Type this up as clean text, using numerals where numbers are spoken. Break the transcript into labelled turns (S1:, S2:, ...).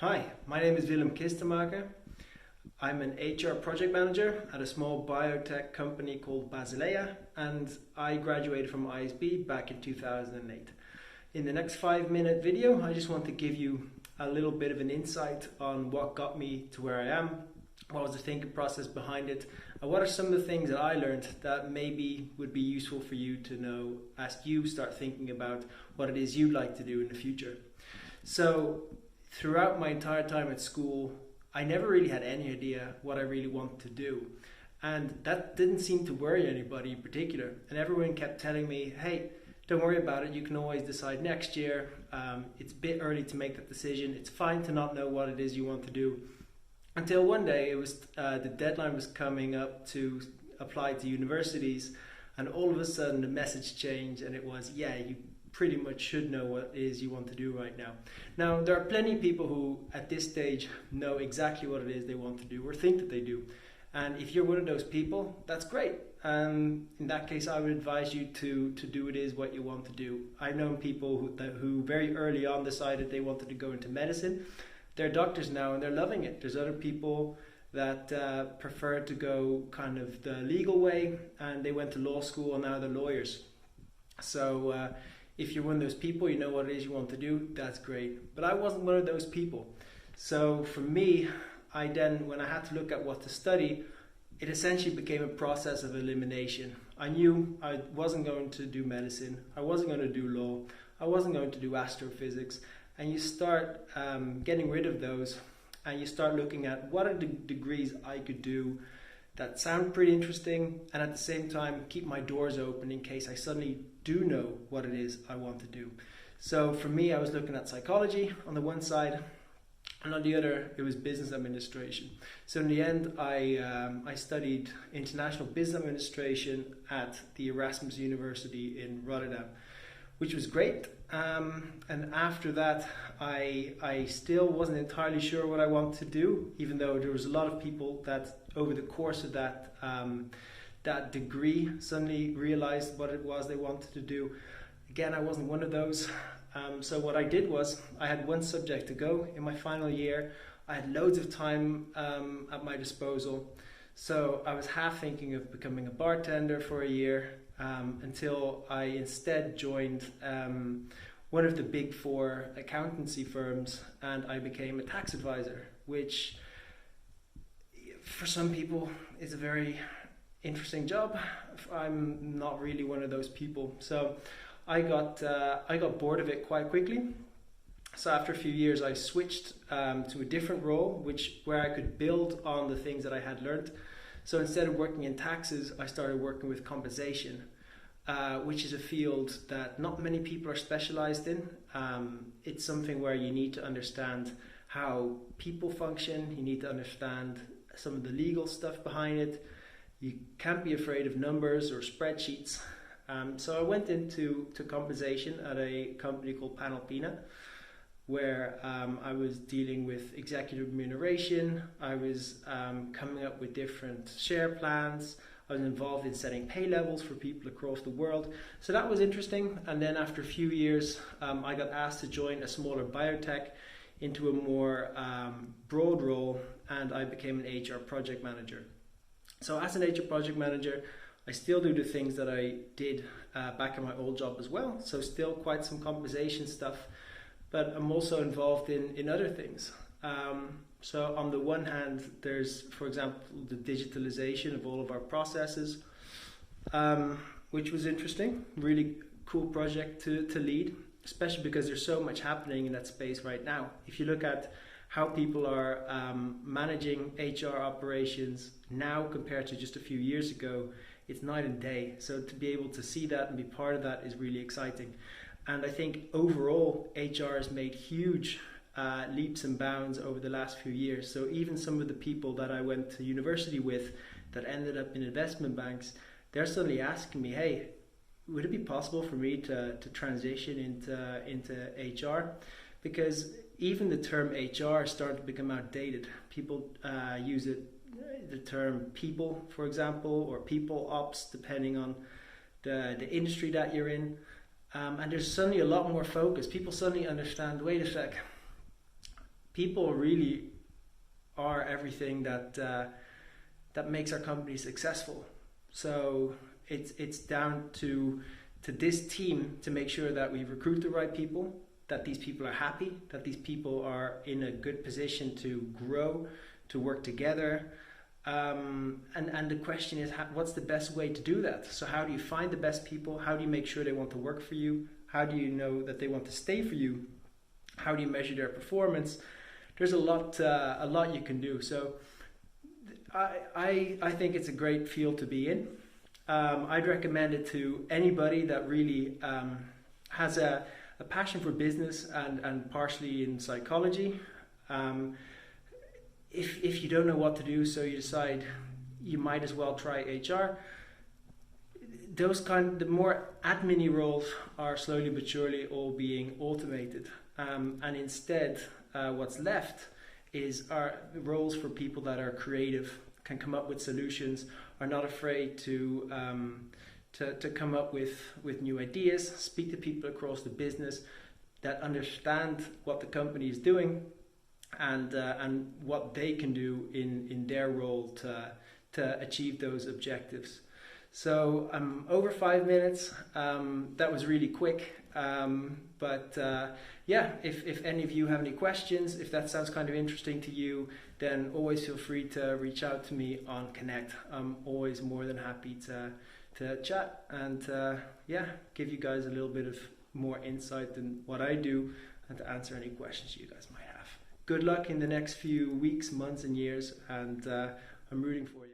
S1: Hi, my name is Willem Kistemaker. I'm an HR project manager at a small biotech company called Basilea, and I graduated from ISB back in 2008. In the next 5-minute video, I just want to give you a little bit of an insight on what got me to where I am, what was the thinking process behind it, and what are some of the things that I learned that maybe would be useful for you to know as you start thinking about what it is you'd like to do in the future. So, throughout my entire time at school, I never really had any idea what I really wanted to do. And that didn't seem to worry anybody in particular. And everyone kept telling me, hey, don't worry about it, you can always decide next year. It's a bit early to make that decision. It's fine to not know what it is you want to do. Until one day, it was the deadline was coming up to apply to universities. And all of a sudden, the message changed and it was, yeah, you pretty much should know what it is you want to do right now. Now, there are plenty of people who at this stage know exactly what it is they want to do or think that they do. And if you're one of those people, that's great. In that case, I would advise you to do it is what you want to do. I've known people who very early on decided they wanted to go into medicine. They're doctors now and they're loving it. There's other people that prefer to go kind of the legal way and they went to law school and now they're lawyers. So if you're one of those people, you know what it is you want to do, that's great. But I wasn't one of those people. So for me, when I had to look at what to study, it essentially became a process of elimination. I knew I wasn't going to do medicine, I wasn't going to do law, I wasn't going to do astrophysics. And you start getting rid of those and you start looking at what are the degrees I could do that sound pretty interesting and at the same time keep my doors open in case I suddenly do know what it is I want to do. So for me, I was looking at psychology on the one side and on the other it was business administration. So in the end I studied international business administration at the Erasmus University in Rotterdam, which was great. And after that I still wasn't entirely sure what I wanted to do, even though there was a lot of people that over the course of that degree suddenly realized what it was they wanted to do. Again, I wasn't one of those. So what I did was I had one subject to go in my final year. I had loads of time at my disposal. So I was half thinking of becoming a bartender for a year until I instead joined one of the big 4 accountancy firms and I became a tax advisor, which for some people is a very interesting job. I'm not really one of those people. So I got bored of it quite quickly. So after a few years, I switched to a different role, where I could build on the things that I had learned. So instead of working in taxes, I started working with compensation, which is a field that not many people are specialized in. It's something where you need to understand how people function. You need to understand some of the legal stuff behind it. You can't be afraid of numbers or spreadsheets. So I went into compensation at a company called Panalpina, where I was dealing with executive remuneration. I was coming up with different share plans. I was involved in setting pay levels for people across the world. So that was interesting. And then after a few years, I got asked to join a smaller biotech into a more broad role, and I became an HR project manager. So as an HR project manager, I still do the things that I did back in my old job as well. So still quite some compensation stuff, but I'm also involved in other things. So on the one hand, there's, for example, the digitalization of all of our processes, which was interesting, really cool project to lead, especially because there's so much happening in that space right now. If you look at how people are managing HR operations now compared to just a few years ago, it's night and day. So to be able to see that and be part of that is really exciting. And I think overall, HR has made huge leaps and bounds over the last few years. So even some of the people that I went to university with that ended up in investment banks, they're suddenly asking me, hey, would it be possible for me to transition into HR? Because even the term HR started to become outdated. People use the term people, for example, or people ops, depending on the industry that you're in. And there's suddenly a lot more focus. People suddenly understand, wait a sec, people really are everything that makes our company successful. So it's down to this team to make sure that we recruit the right people, that these people are happy, that these people are in a good position to grow, to work together. And the question is, what's the best way to do that? So how do you find the best people? How do you make sure they want to work for you? How do you know that they want to stay for you? How do you measure their performance? There's a lot you can do. So I think it's a great field to be in. I'd recommend it to anybody that really has a passion for business and partially in psychology. If you don't know what to do, so you decide you might as well try HR, the more admin-y roles are slowly but surely all being automated. And instead, what's left is our roles for people that are creative, can come up with solutions, are not afraid to come up with new ideas, speak to people across the business that understand what the company is doing and what they can do in their role to achieve those objectives. So over 5 minutes, that was really quick, but yeah, if any of you have any questions, if that sounds kind of interesting to you, then always feel free to reach out to me on Connect. I'm always more than happy to chat and yeah, give you guys a little bit of more insight than what I do and to answer any questions you guys might have. Good luck in the next few weeks, months and years, and I'm rooting for you.